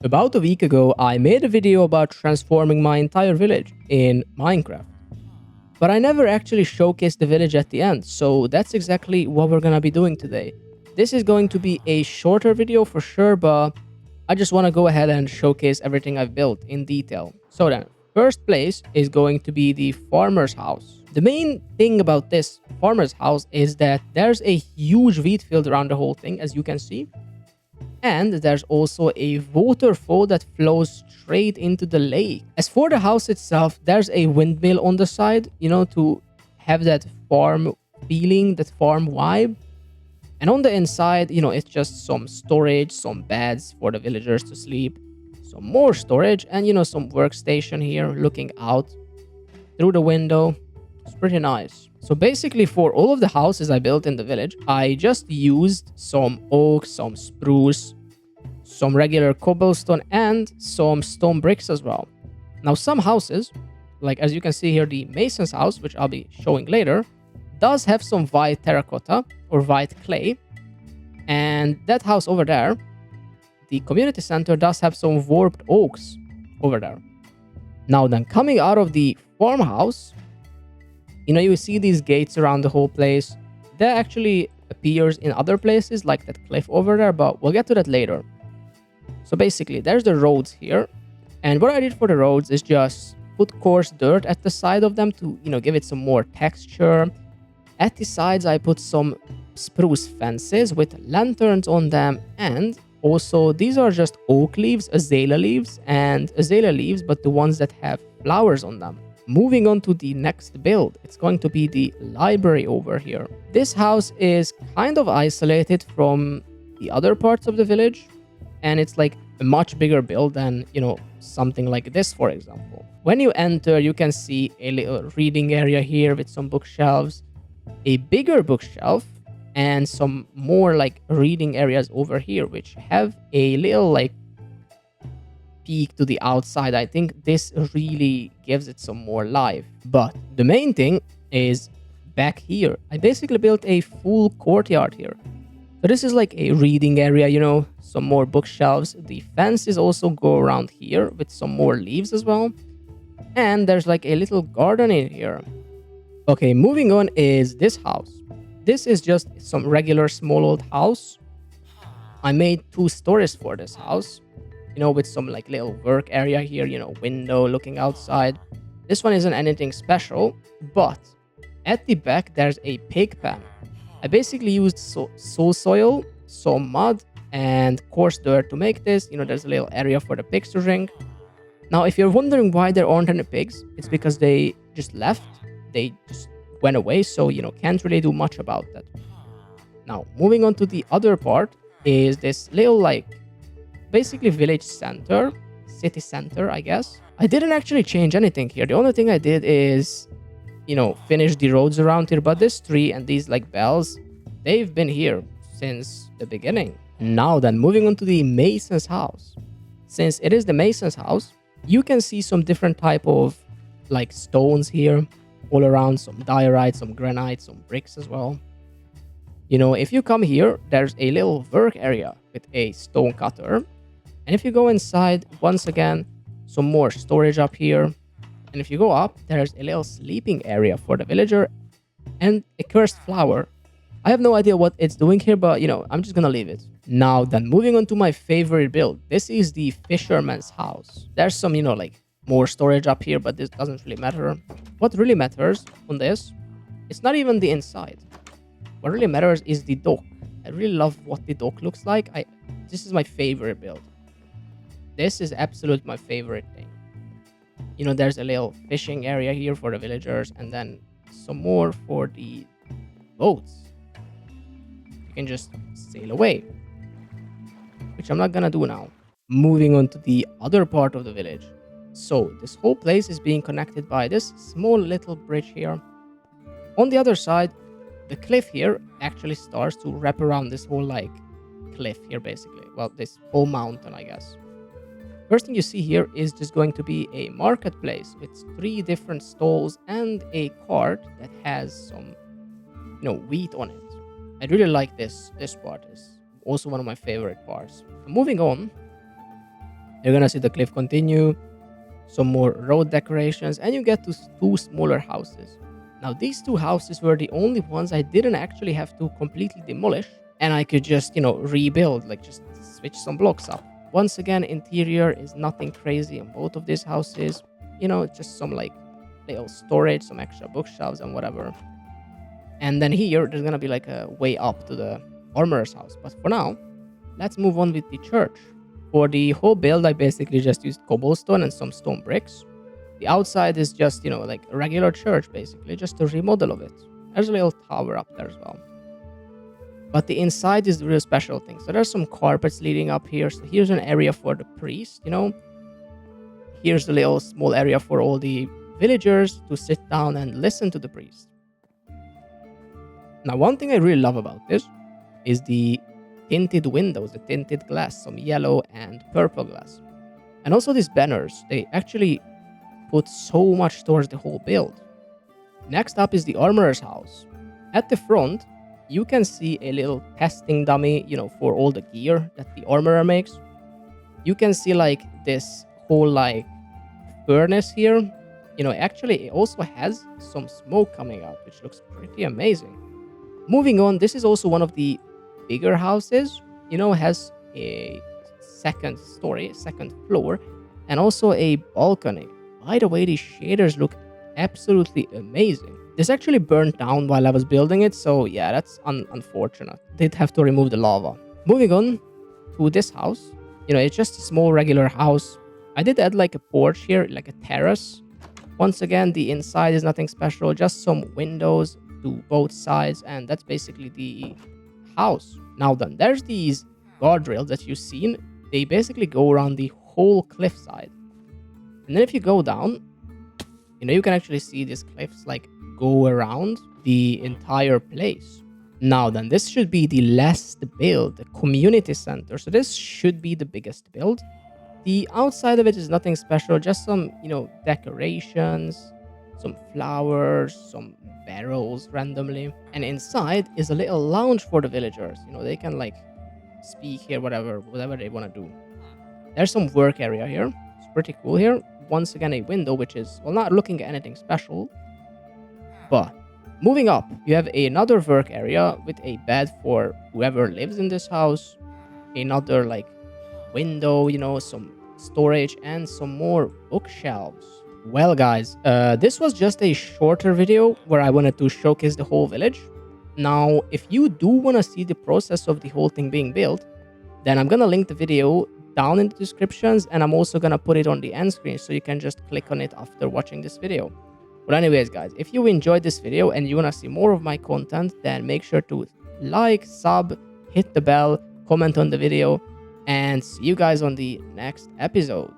About a week ago, I made a video about transforming my entire village in Minecraft. But I never actually showcased the village at the end, so that's exactly what we're gonna be doing today. This is going to be a shorter video for sure, but I just wanna go ahead and showcase everything I've built in detail. So then, first place is going to be the farmer's house. The main thing about this farmer's house is that there's a huge wheat field around the whole thing, as you can see. And there's also a waterfall that flows straight into the lake. As for the house itself, there's a windmill on the side, to have that farm feeling, that farm vibe. And on the inside, it's just some storage, some beds for the villagers to sleep, some more storage, and, some workstation here looking out through the window. It's pretty nice. So basically, for all of the houses I built in the village, I just used some oak, some spruce, some regular cobblestone, and some stone bricks as well. Now, some houses, like as you can see here, the mason's house, which I'll be showing later, does have some white terracotta or white clay. And that house over there, the community center, does have some warped oaks over there. Now then, coming out of the farmhouse, you see these gates around the whole place. That actually appears in other places, like that cliff over there, but we'll get to that later. So basically, there's the roads here. And what I did for the roads is just put coarse dirt at the side of them to, give it some more texture. At the sides, I put some spruce fences with lanterns on them. And also, these are just oak leaves, azalea leaves, but the ones that have flowers on them. Moving on to the next build, it's going to be the library over here. This house is kind of isolated from the other parts of the village, and it's like a much bigger build than, something like this, for example. When you enter, you can see a little reading area here with some bookshelves, a bigger bookshelf, and some more like reading areas over here, which have a little like peek to the outside. I think this really gives it some more life. But the main thing is back here. I basically built a full courtyard here. So this is like a reading area, some more bookshelves. The fences also go around here with some more leaves as well. And there's like a little garden in here. Okay, moving on is this house. This is just some regular small old house. I made 2 stories for this house, with some like little work area here, window looking outside. This one isn't anything special, but at the back, there's a pig pen. I basically used soul soil, some mud, and coarse dirt to make this. There's a little area for the pigs to drink. Now, if you're wondering why there aren't any pigs, it's because they just left. They just went away, so, can't really do much about that. Now, moving on to the other part is this little, like, basically village center, city center, I guess. I didn't actually change anything here. The only thing I did is, finish the roads around here. But this tree and these like bells, they've been here since the beginning. Now then, moving on to the mason's house. Since it is the mason's house, you can see some different type of like stones here all around, some diorite, some granite, some bricks as well. If you come here, there's a little work area with a stone cutter. And if you go inside, once again, some more storage up here. And if you go up, there's a little sleeping area for the villager and a cursed flower. I have no idea what it's doing here, but, I'm just gonna leave it. Now then, moving on to my favorite build. This is the fisherman's house. There's some, like more storage up here, but this doesn't really matter. What really matters on this, it's not even the inside. What really matters is the dock. I really love what the dock looks like. This is my favorite build. This is absolutely my favorite thing. There's a little fishing area here for the villagers, and then some more for the boats. You can just sail away, which I'm not gonna do now. Moving on to the other part of the village. So this whole place is being connected by this small little bridge here. On the other side, the cliff here actually starts to wrap around this whole like cliff here, basically. Well, this whole mountain, I guess. First thing you see here is just going to be a marketplace with 3 different stalls and a cart that has some, wheat on it. I really like this. This part is also one of my favorite parts. Moving on, You're gonna see the cliff continue, some more road decorations, and you get to two smaller houses. Now, these two houses were the only ones I didn't actually have to completely demolish, and I could just, rebuild, like just switch some blocks up. Once again, interior is nothing crazy in both of these houses, just some like little storage, some extra bookshelves, and whatever. And then here, there's gonna be like a way up to the armorer's house. But for now, let's move on with the church. For the whole build, I basically just used cobblestone and some stone bricks. The outside is just, like a regular church, basically, just a remodel of it. There's a little tower up there as well. But the inside is the real special thing. So there's some carpets leading up here. So here's an area for the priest, Here's a little small area for all the villagers to sit down and listen to the priest. Now, one thing I really love about this is the tinted windows, the tinted glass, some yellow and purple glass. And also these banners, they actually put so much towards the whole build. Next up is the armorer's house. At the front, you can see a little testing dummy, for all the gear that the armorer makes. You can see like this whole like furnace here. Actually it also has some smoke coming out, which looks pretty amazing. Moving on, this is also one of the bigger houses. Has a second story, second floor, and also a balcony. By the way, these shaders look absolutely amazing. This actually burned down while I was building it, so yeah, that's unfortunate. Did have to remove the lava. Moving on to this house. It's just a small regular house. I did add like a porch here, like a terrace. Once again, the inside is nothing special, just some windows to both sides, and that's basically the house. Now then, there's these guardrails that you've seen. They basically go around the whole cliffside. And then if you go down, you can actually see these cliffs like go around the entire place. Now then, this should be the last build, the community center. So this should be the biggest build. The outside of it is nothing special, just some, decorations, some flowers, some barrels randomly. And inside is a little lounge for the villagers. They can like speak here, whatever they want to do. There's some work area here. It's pretty cool here. Once again, a window, which is, well, not looking at anything special. But moving up, you have another work area with a bed for whoever lives in this house. Another like window, some storage, and some more bookshelves. Well guys, this was just a shorter video where I wanted to showcase the whole village. Now, if you do want to see the process of the whole thing being built, then I'm gonna link the video down in the descriptions, and I'm also gonna put it on the end screen so you can just click on it after watching this video. But anyways guys, if you enjoyed this video and you wanna see more of my content, then make sure to like, sub, hit the bell, comment on the video, and see you guys on the next episode.